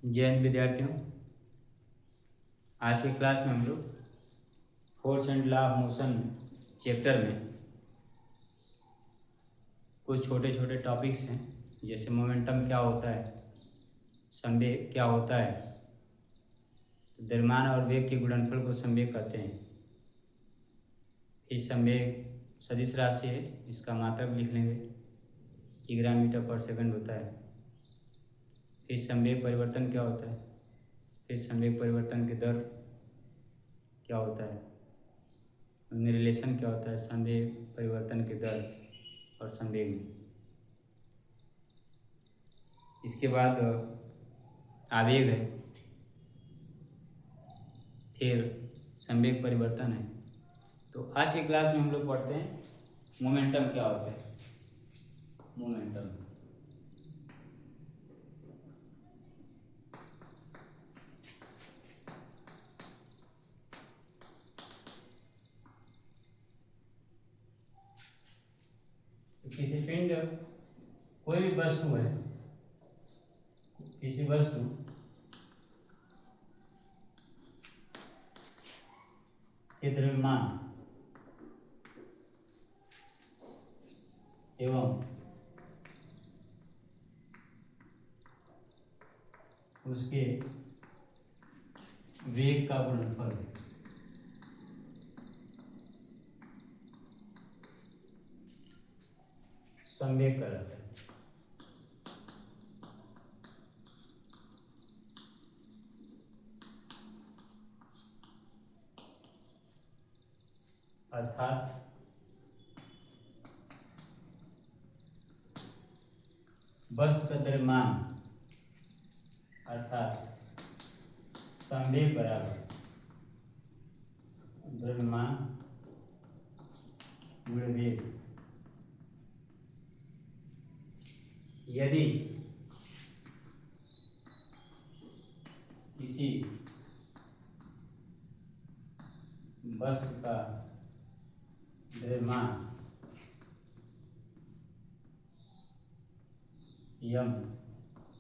जय हिंद विद्यार्थियों। आज की क्लास में हम लोग force and law of motion chapter में कुछ छोटे छोटे टॉपिक्स हैं, जैसे मोमेंटम क्या होता है, संवेग क्या होता है, तो द्रव्यमान और वेग के गुणनफल को संवेग कहते हैं। फिर संवेग सदिश राशि है, इसका मात्रक लिख लेंगे, किग्रा मीटर पर सेकंड होता है। फिर संवेग परिवर्तन क्या होता है, फिर संवेग परिवर्तन की दर क्या होता है, उनमें रिलेशन क्या होता है संवेग परिवर्तन की दर और संवेग में। इसके बाद आवेग है, फिर संवेग परिवर्तन है। तो आज की क्लास में हम लोग पढ़ते हैं मोमेंटम क्या होता है। मोमेंटम तो किसी पिंड, कोई भी वस्तु है, किसी वस्तु के द्रव्यमान एवं उसके वेग का गुणनफल संवेग कहलाता है। अर्थात वस्तु का द्रव्यमान अर्थात संवेग बराबर द्रव्यमान गुणे वेग। यदि किसी वस्तु का द्रव्यमान यम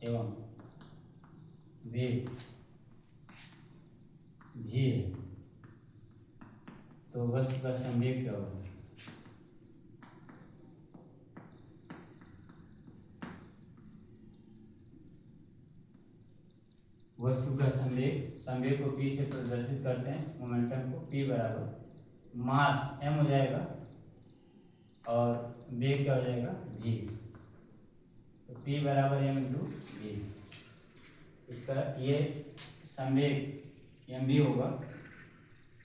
एवं वेग भी है, तो वस्तु का संवेग क्या होगा। वस्तु का संवेग, संवेग को p से प्रदर्शित करते हैं, मोमेंटम को p बराबर मास m हो जाएगा और वेग क्या हो जाएगा v। तो p बराबर m इंटू v। इसका ये संवेग m भी होगा।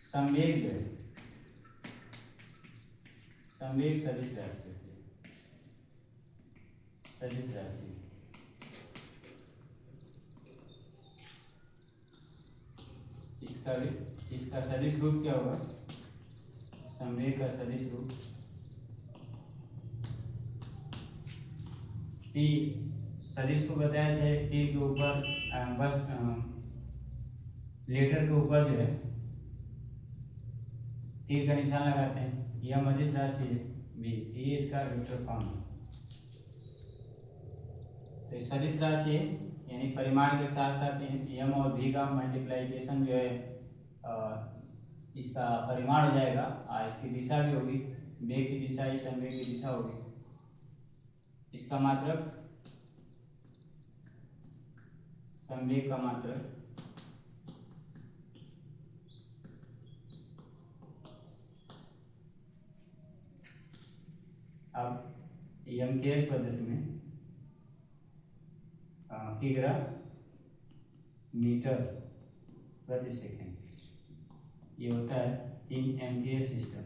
संवेग जो है, संवेग सदिश राशि होती है, सदिश राशि। इसका सदिश रूप क्या होगा, संवेग का सदिश रूप p। सदिश को बताया थे तीर के ऊपर, बस लेटर के ऊपर जो है तीर का निशान लगाते हैं। यह अदिश राशि है b, ये इसका वेक्टर फॉर्म है। तो सदिश राशि है, यानी परिमाण के साथ साथ m और v का मल्टीप्लाइकेशन जो है इसका परिमाण हो जाएगा और इसकी दिशा भी होगी, वेग की दिशा ही संवेग की दिशा होगी। इसका मात्रक, संवेग का मात्रक अब एमकेएस पद्धति में किग्रा मीटर प्रति सेकेंड ये होता है इन एमकेएस सिस्टम।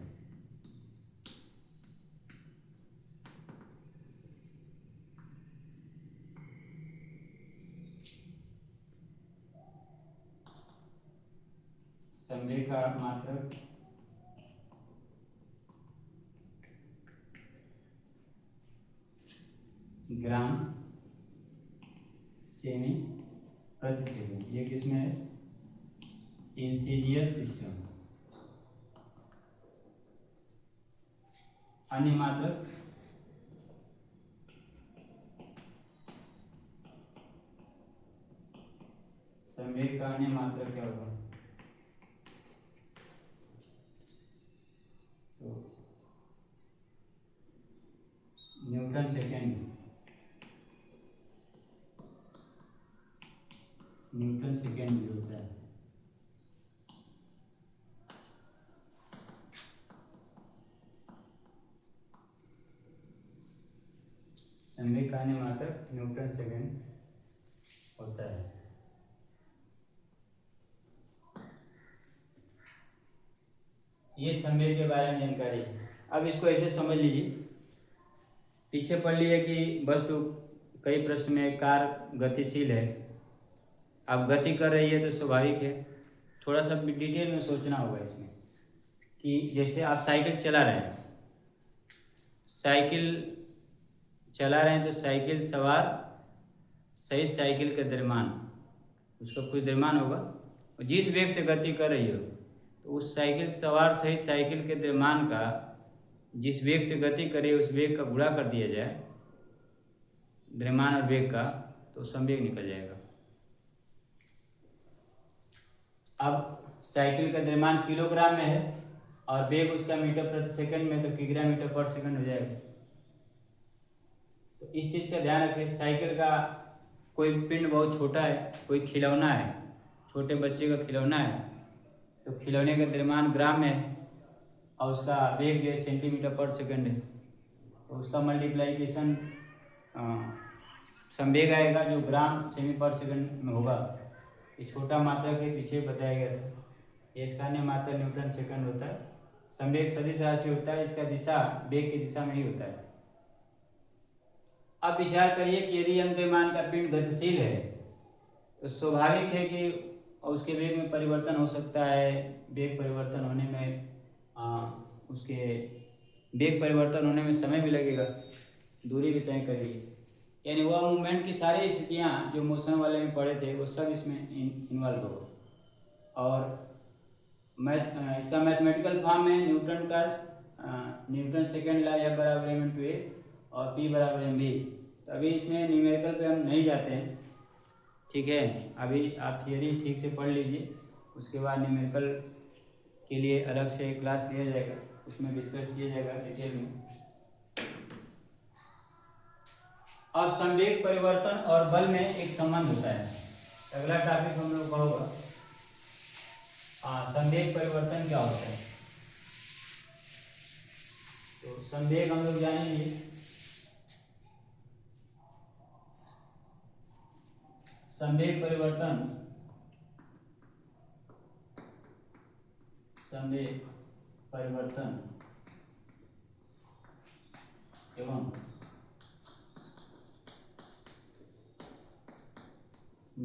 संवेग का मात्रक ग्राम सेमी प्रति सेकंड। ये किसमें है, इंसीजियस सिस्टम। अन्य मात्रक संवेग का अन्य मात्रक क्या होगा? तो न्यूटन सेकेंड, न्यूटन सेकेंड भी होता है। संवेग का अन्य मात्रक न्यूटन सेकेंड होता है। ये संवेग के बारे में जानकारी है। अब इसको ऐसे समझ लीजिए, पीछे पढ़ लिए कि वस्तु कई प्रश्न में कार गतिशील है, अब गति कर रही है तो स्वाभाविक है। थोड़ा सा डिटेल में सोचना होगा इसमें कि जैसे आप साइकिल चला रहे हैं, तो साइकिल सवार सही साइकिल के द्रव्यमान, उसका कुछ द्रव्यमान होगा, और जिस वेग से गति कर रही हो तो उस साइकिल सवार सही साइकिल के द्रव्यमान का जिस वेग से गति करे उस वेग का गुणा कर दिया जाए, द्रव्यमान और वेग का, तो संवेग निकल जाएगा। अब साइकिल का द्रव्यमान किलोग्राम में है और वेग उसका मीटर प्रति सेकंड में, तो किग्रा मीटर पर सेकंड हो जाएगा। तो इस चीज़ का ध्यान रखें, साइकिल का कोई पिंड बहुत छोटा है, कोई खिलौना है, छोटे बच्चे का खिलौना है, तो खिलौने का द्रव्यमान ग्राम में है और उसका वेग जो है सेंटीमीटर पर सेकंड है, तो उसका मल्टीप्लाइकेशन संवेग आएगा जो ग्राम सेमी पर सेकंड में होगा। ये छोटा मात्रक है, पीछे बताया गया था। ये इसका अन्य मात्रक न्यूटन सेकंड होता है। संवेग सदिश राशि होता है, इसका दिशा वेग की दिशा में ही होता है। अब विचार करिए कि यदि यम द्रव्यमान का पिंड गतिशील है तो स्वाभाविक है कि उसके वेग में परिवर्तन हो सकता है। वेग परिवर्तन होने में उसके वेग परिवर्तन होने में समय भी लगेगा, दूरी भी तय करेगी, यानी वह मूवमेंट की सारी स्थितियाँ जो मोशन वाले में पढ़े थे वो सब इसमें इन्वॉल्व होगा। और इसका मैथमेटिकल फॉर्म है न्यूटन सेकेंड ला F बराबर m/a और P बराबर mv। तो अभी इसमें न्यूमेरिकल पे हम नहीं जाते हैं, ठीक है। अभी आप थियरी ठीक से पढ़ लीजिए, उसके बाद न्यूमेरिकल के लिए अलग से क्लास लिया जाएगा, उसमें डिस्कस किया जाएगा डिटेल में। अब संवेग परिवर्तन और बल में एक संबंध होता है, अगला टॉपिक हम लोग का होगा संवेग परिवर्तन क्या होता है। तो संवेग हम लोग जानेंगे, संवेग परिवर्तन एवं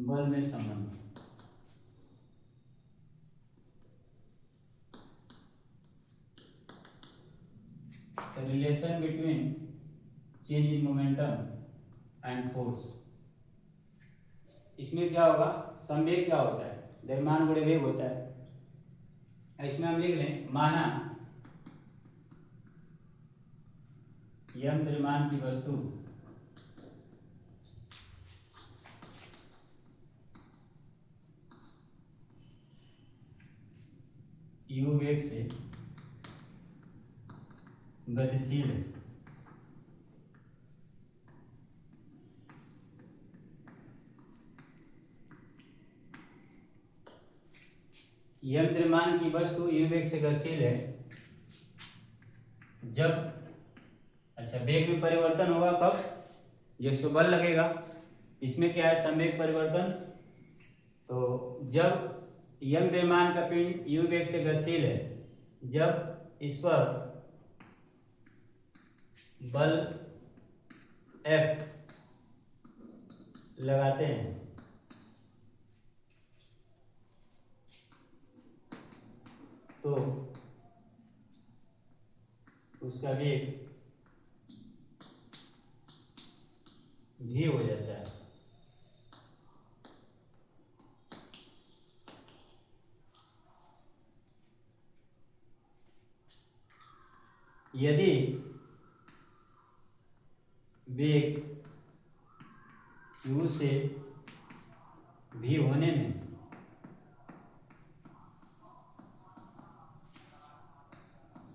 बल में संबंध। Relation between change in momentum and force. इसमें क्या होगा, संवेग क्या होता है, द्रव्यमान गुणे वेग होता है। इसमें हम लिख लें, माना यम द्रव्यमान की वस्तु u वेग से गतिशील है। यम द्रव्यमान की वस्तु u वेग से गतिशील है जब, अच्छा, वेग में परिवर्तन होगा कब, जिसको बल लगेगा। इसमें क्या है, संवेग परिवर्तन, तो जब यम द्रव्यमान का पिंड u वेग से गतिशील है, जब इस पर बल F लगाते हैं तो उसका वेग भी हो जाता है। यदि वेग u से भी होने में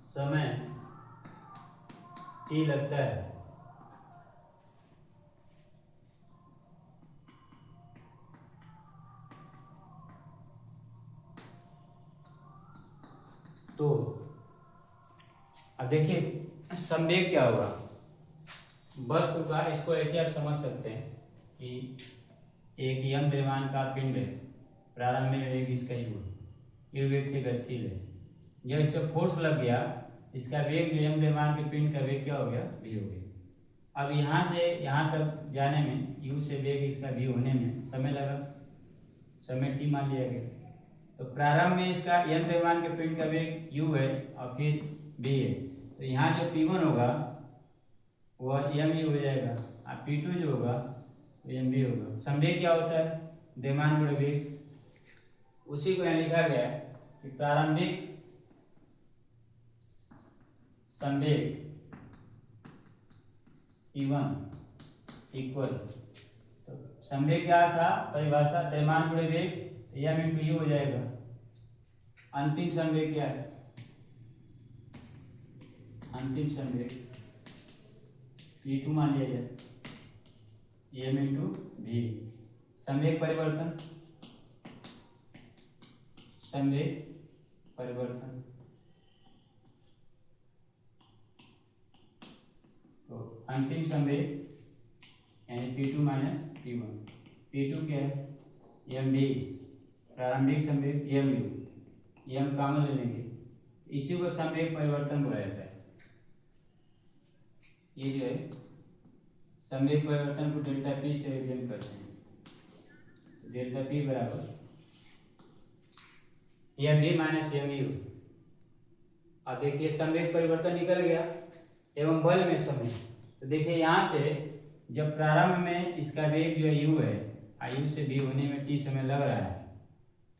समय t लगता है, तो अब देखिए संवेग क्या होगा वस्तु का। इसको ऐसे आप समझ सकते हैं कि एक यम द्रव्यमान का पिंड है, प्रारंभ में वेग इसका यू वेग से गतिशील है। जब इससे फोर्स लग गया, इसका वेग जो यम द्रव्यमान के पिंड का वेग क्या हो गया, v हो गया। अब यहाँ से यहाँ तक जाने में u से वेग इसका v होने में समय लगा, समय t मान लिया गया। तो प्रारंभ में इसका यम द्रव्यमान के पिंड का वेग u है और फिर v है, तो यहाँ जो p1 होगा वह mu हो जाएगा और p2 जो होगा वो mv होगा। संवेग क्या होता है, द्रव्यमान गुणा वेग। उसी को यहाँ लिखा गया है कि प्रारंभिक संवेग P1 इक्वल, तो संवेग क्या था परिभाषा, द्रव्यमान गुणा वेग, तो m इंटू यू हो जाएगा। अंतिम संवेग क्या है, अंतिम संवेग P2 मान लिया जाए, m इंटू वी। संवेग परिवर्तन, संवेग परिवर्तन, तो अंतिम संवेग यानी P2 माइनस P1। P2 क्या है, mv, प्रारंभिक संवेग mu, m कॉमन ले लेंगे, इसी को संवेग परिवर्तन बोला जाता है। ये जो है संवेग परिवर्तन को डेल्टा p से रिप्रेजेंट करते हैं। डेल्टा p बराबर mv माइनस mu। अब देखिए संवेग परिवर्तन निकल गया एवं बल में समय। तो देखिए यहाँ से जब प्रारंभ में इसका वेग जो u है, u से v होने में t समय लग रहा है,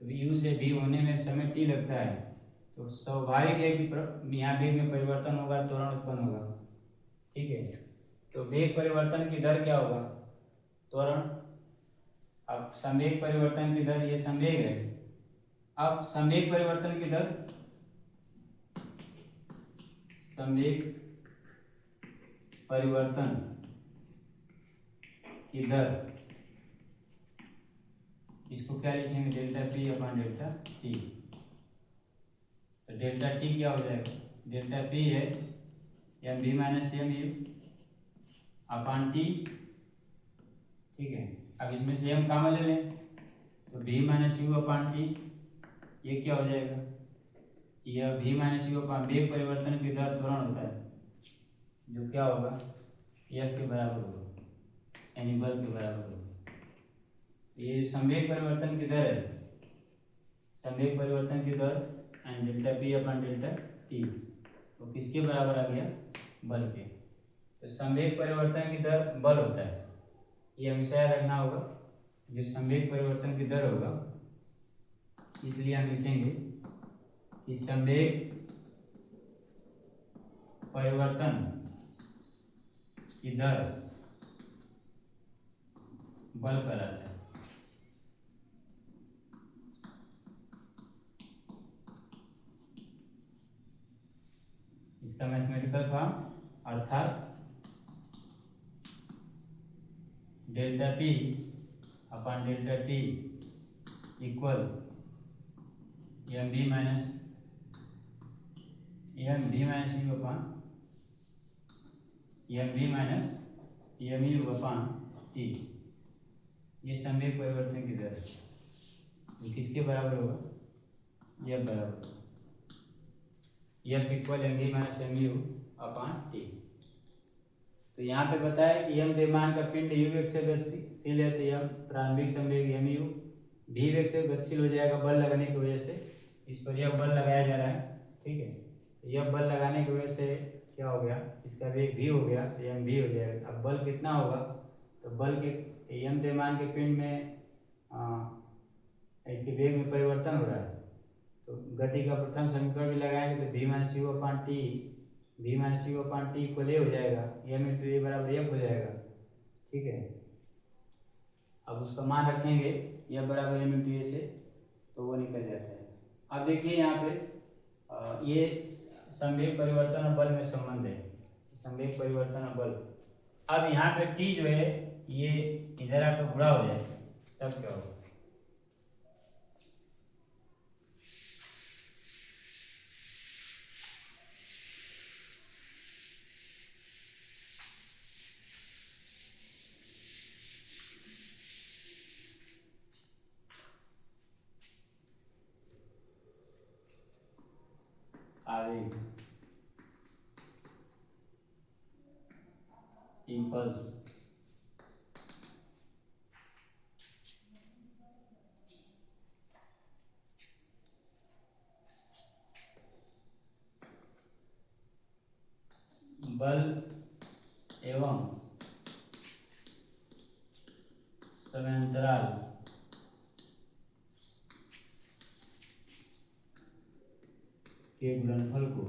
तो u से v होने में समय t लगता है, तो स्वाभाविक है कि यहाँ वेग में परिवर्तन होगा, त्वरण उत्पन्न होगा। ठीक है, तो वेग परिवर्तन की दर क्या होगा, त्वरण। अब संवेग परिवर्तन की दर, ये संवेग है। अब संवेग परिवर्तन की दर, संवेग परिवर्तन की दर, इसको क्या लिखेंगे, delta p upon delta t। तो डेल्टा t क्या हो जाएगा, डेल्टा p है mv minus mu upon t। ठीक है, अब इसमें से m कॉमन ले लें, तो v minus u upon t, ये क्या हो जाएगा, यह v माइनस यू अपॉन वेग परिवर्तन की दर त्वरण होता है, जो क्या होगा f के बराबर होगा, यानी बल के बराबर होगा। ये संवेग परिवर्तन की दर है, संवेग परिवर्तन की दर and delta p upon delta t, तो किसके बराबर आ गया, बल के। तो संवेग परिवर्तन की दर बल होता है, ये हमेशा याद रखना होगा। जो संवेग परिवर्तन की दर होगा, इसलिए हम लिखेंगे कि संवेग परिवर्तन की दर बल कहलाता है। इसका मैथमेटिकल फॉर्म अर्थात delta p upon delta t equal mv minus u upon mv minus mu upon t। ये संवेग परिवर्तन की दर है, ये किसके बराबर होगा, f बराबर, f equal mv minus mu upon t। तो यहाँ पे बताया कि यम द्रव्यमान का पिंड u वेग से गतिशील है, तो यम प्रारंभिक संवेग mu v वेग से गतिशील हो जाएगा बल लगने की वजह से। इस पर यह बल लगाया जा रहा है। ठीक है, तो यह बल लगाने की वजह से क्या हो गया, इसका वेग v हो गया, तो यम v हो जाएगा। अब बल कितना होगा, तो बल के यम द्रव्यमान के पिंड में इसके वेग में परिवर्तन हो रहा है, तो गति का प्रथम समीकरण भी लगाएंगे, तो v minus u upon t, v minus u upon t equal a हो जाएगा, m इंटू ए बराबर f हो जाएगा। ठीक है, अब उसका मान रखेंगे यह बराबर एम इंटू ए से, तो वो निकल जाता है। अब देखिए यहाँ पे ये संवेग परिवर्तन और बल में संबंध है, संवेग परिवर्तन और बल। अब यहाँ पे टी जो है ये इधर आकर गुणा हो जाए तब क्या होगा? आवेग, इम्पल्स, बल एवं समांतराल के गुणनफल को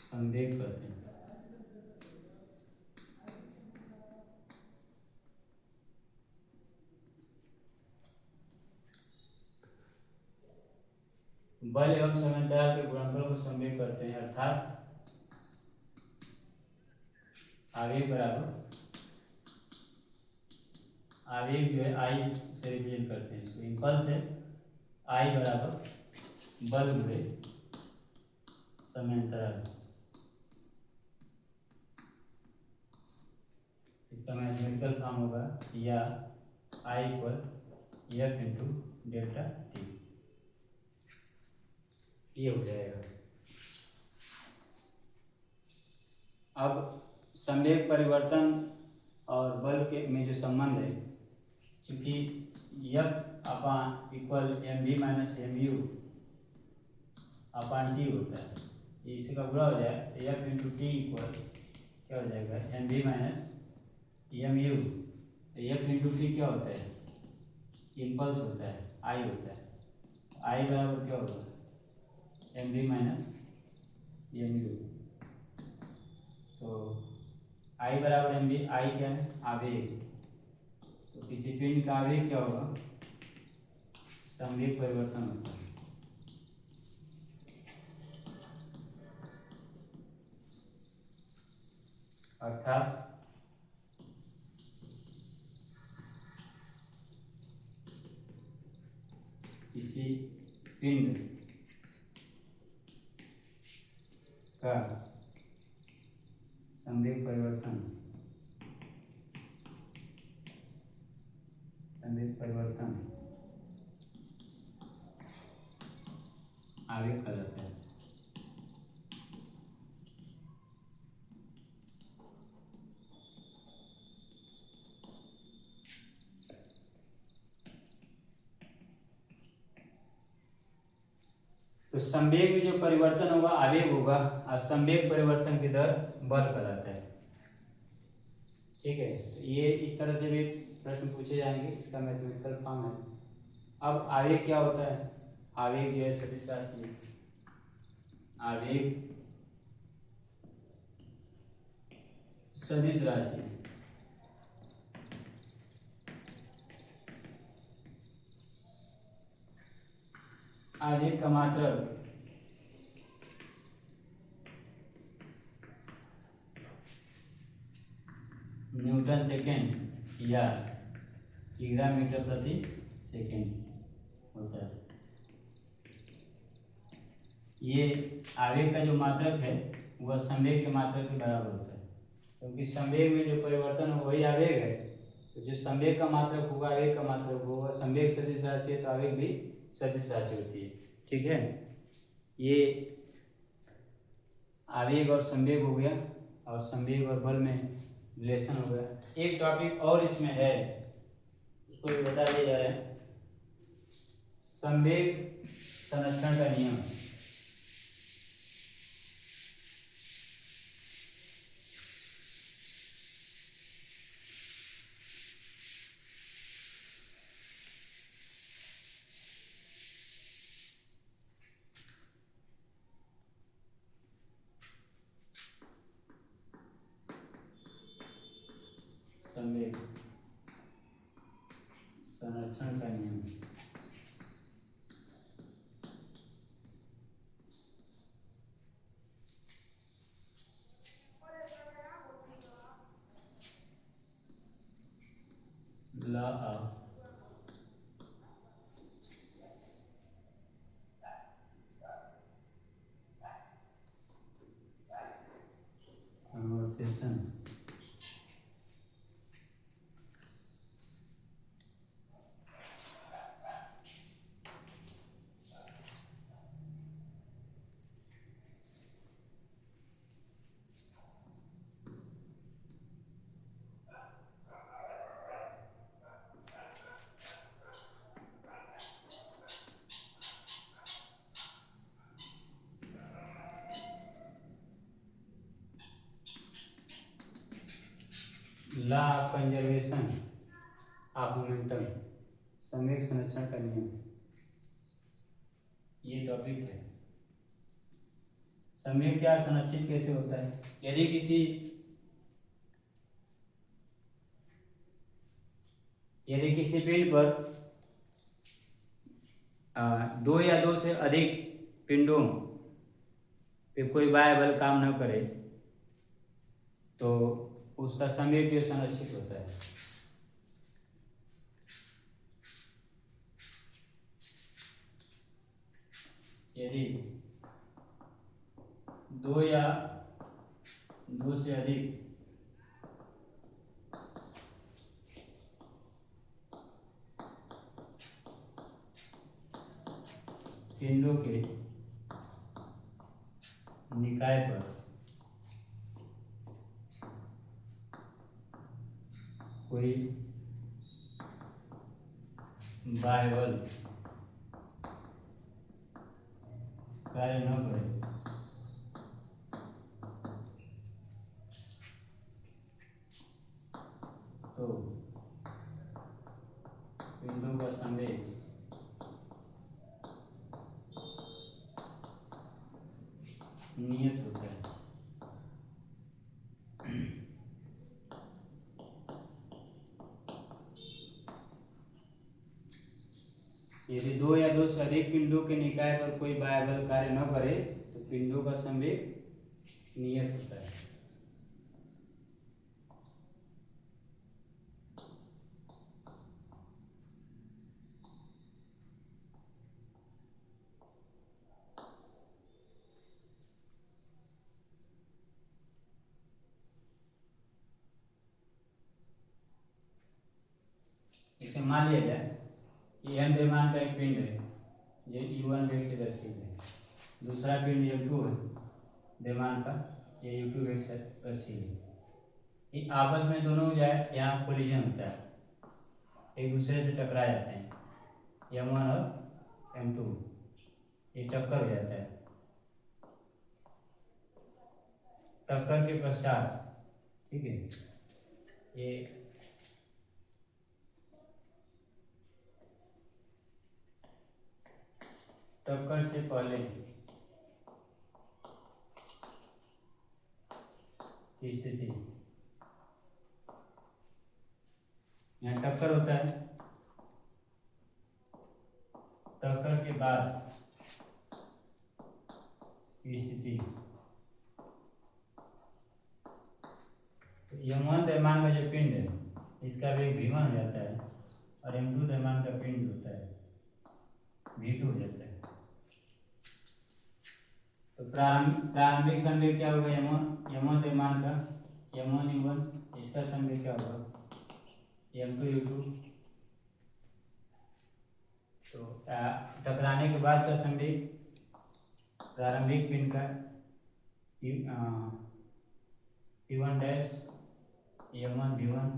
संवेग कहते हैं। बल एवं समांतराल के गुणनफल को संवेग करते हैं, अर्थात आवेग बराबर, आवेग जो है आई से रिप्रेजेंट करते हैं इसको, इम्पल्स है आई बराबर बल गुणे समांतराल। इसका मैथमेटिकल फॉर्म होगा या I equal F into delta t, ये हो जाएगा। अब संवेग परिवर्तन और बल के में जो संबंध है, चूंकि F upon equal m v minus m u upon t होता है, ये इसी का गुणा हो जाए तो एफ इंटू टी इक्वल क्या हो जाएगा? M v minus m u. F into t क्या होता है? इम्पल्स होता है, आई होता है। आई बराबर क्या होगा? M v minus m u. तो आई बराबर एम बी, आई क्या है? आवेग। तो किसी पिंड का आवेग क्या होगा? संवेग परिवर्तन होता है। अर्थात किसी पिंड का संवेग परिवर्तन, संवेग परिवर्तन आवेग कहलाता है। तो संवेग में जो परिवर्तन होगा आवेग होगा, और संवेग परिवर्तन की दर बल कहलाता है। ठीक है, तो ये इस तरह से भी प्रश्न पूछे जाएंगे, इसका मैथमेटिकल फॉर्म है। अब आवेग क्या होता है? आवेग जो है सदिश राशि है। आवेग सदिश राशि, आवेग का मात्रक न्यूटन सेकेंड या किग्रा मीटर प्रति सेकेंड होता है। ये आवेग का जो मात्रक है वह संवेग के मात्रक के बराबर होता है, क्योंकि संवेग में जो परिवर्तन हो वही आवेग है। तो जो संवेग का मात्रक होगा आवेग का मात्रक होगा, संवेग सदिश राशि है तो आवेग भी सदिश राशि होती है। ठीक है, ये आवेग और संवेग हो गया, और संवेग और बल में रिलेशन हो गया। एक टॉपिक और इसमें है, उसको भी बता दिया जा रहा है, संवेग संरक्षण का नियम। संवेग संरक्षण का नियम। Law of conversation. Law of conservation of momentum, संवेग संरक्षण का नियम, ये टॉपिक है। संवेग क्या संरक्षित कैसे होता है? यदि किसी पिंड पर दो या दो से अधिक पिंडों पे कोई बाह्य बल काम न करे तो उसका संवेग भी संरक्षित होता है। यदि दो या दो से अधिक पिंडों के निकाय पर कोई बाह्य बल कार्य न करे तो पिंडों का संवेग नियत होता है। यदि दो या दो से अधिक पिंडों के निकाय पर कोई बाह्य बल कार्य न करे तो पिंडों का संवेग नियत होता है। इसे मान लिया जाए कि m द्रव्यमान का एक पिंड है, ये u1 वेग से गतिशील है। दूसरा पिंड u2 है द्रव्यमान का, ये u2 वेग से गतिशील है। ये आपस में दोनों जाए यहाँ कोलिजन होता है, एक दूसरे से टकरा जाते हैं, m1 और m2, ये टक्कर हो जाता है। टक्कर के पश्चात, ठीक है, ये टक्कर से पहले की स्थिति, यहाँ टक्कर होता है, टक्कर के बाद की स्थिति, m1 द्रव्यमान का जो पिंड है इसका वेग v1 हो जाता है और m2 द्रव्यमान का पिंड होता है v2 हो जाता है। तो प्रारंभिक संवेग क्या होगा? m1 द्रव्यमान का m1 u1, इसका संवेग क्या होगा? m2 u2। तो टकराने के बाद का संवेग प्रारंभिक पिंड का p1 डैश m1 v1,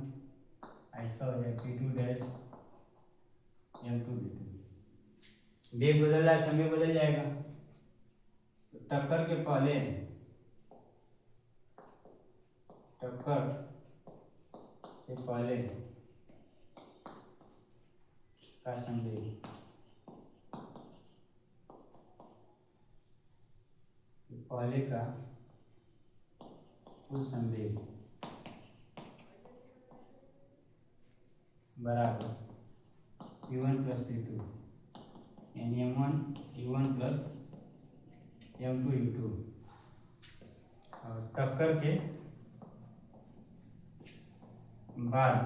इसका हो जाएगा p2 डैश m2 v2। वेग बदल रहा है, समय बदल जाएगा। तो टक्कर के पहले, टक्कर से पहले का संवेग, पहले का कुल संवेग बराबर U1 प्लस P2 यानी M1 U1 plus M2 U2 और टक्कर के बाद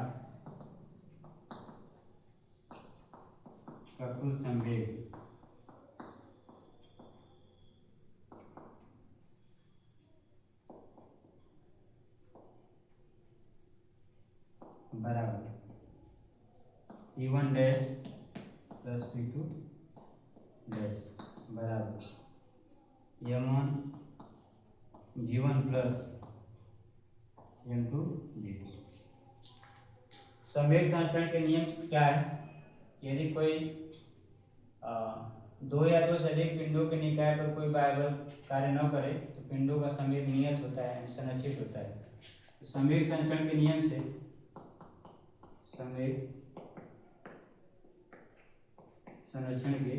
का कुल संवेग बराबर P1 dash plus P2 dash बराबर M1 V1 plus M2 V2। संवेग संरक्षण के नियम क्या है? यदि कोई दो या दो से अधिक पिंडों के निकाय पर कोई बाह्य कार्य न करे तो पिंडों का संवेग नियत होता है, संरक्षित होता है। तो संवेग संरक्षण के नियम से संवेग संरक्षण के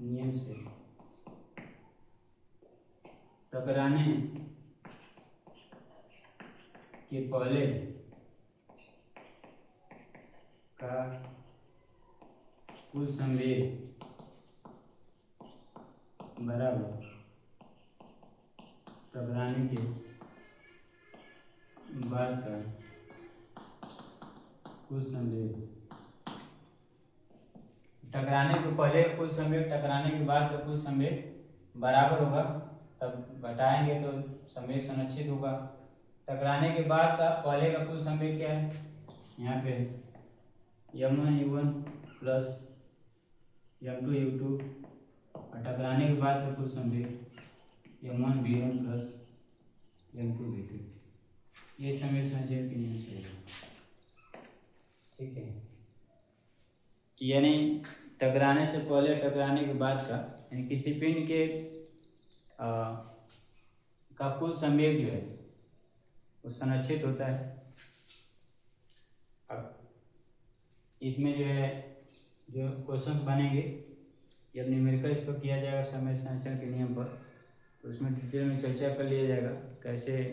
नियम से टकराने के पहले का कुल संवेग बराबर टकराने के बाद का कुल संवेग। टकराने के पहले का कुल संवेग टकराने के बाद का कुल संवेग बराबर होगा, तब घटाएंगे तो संवेग संरक्षित होगा। टकराने के बाद का पहले का कुल संवेग क्या है? यहाँ पे M1 U1 plus M2 U2 और टकराने के बाद का कुल संवेग M1 V1 plus M2 V2। ये संवेग संरक्षण के नियम से होगा, ठीक है। यानी टकराने से पहले टकराने के बाद का यानी किसी पिंड के का कुल संवेग जो है वो संरक्षित होता है। अब इसमें जो है जो क्वेश्चंस बनेंगे जब न्यूमेरिकल इस पर किया जाएगा संवेग संरक्षण के नियम पर, तो उसमें डिटेल में चर्चा कर लिया जाएगा कैसे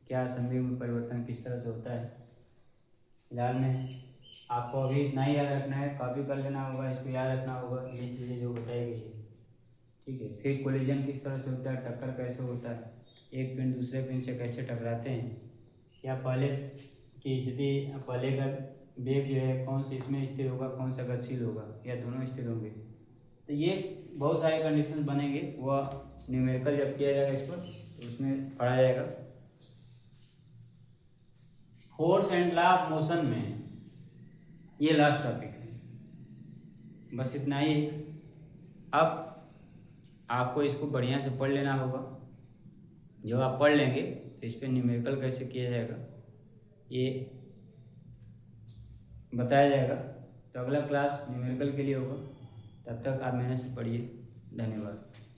क्या संवेग में परिवर्तन किस तरह से होता है। फिलहाल में आपको अभी इतना ही याद रखना है, कॉपी कर लेना होगा, इसको याद रखना होगा ये चीज़ें जो बताई गई है, ठीक है। फिर कोलिजन किस तरह से होता है, टक्कर कैसे होता है, एक पिंड दूसरे पिंड से कैसे टकराते हैं, या पहले की स्थिति पहले का वेग जो है कौन से इसमें स्थिर होगा, कौन सा गतिशील होगा, या दोनों स्थिर होंगे। तो ये बहुत सारे कंडीशन बनेंगे, वह न्यूमेरिकल जब किया जाएगा इस पर तो उसमें पढ़ा जाएगा। Force and law of motion में ये लास्ट टॉपिक है, बस इतना ही। अब आपको इसको बढ़िया से पढ़ लेना होगा। जब आप पढ़ लेंगे तो इस पर न्यूमेरिकल कैसे किया जाएगा ये बताया जाएगा। तो अगला क्लास न्यूमेरिकल के लिए होगा, तब तक आप मेहनत से पढ़िए। धन्यवाद।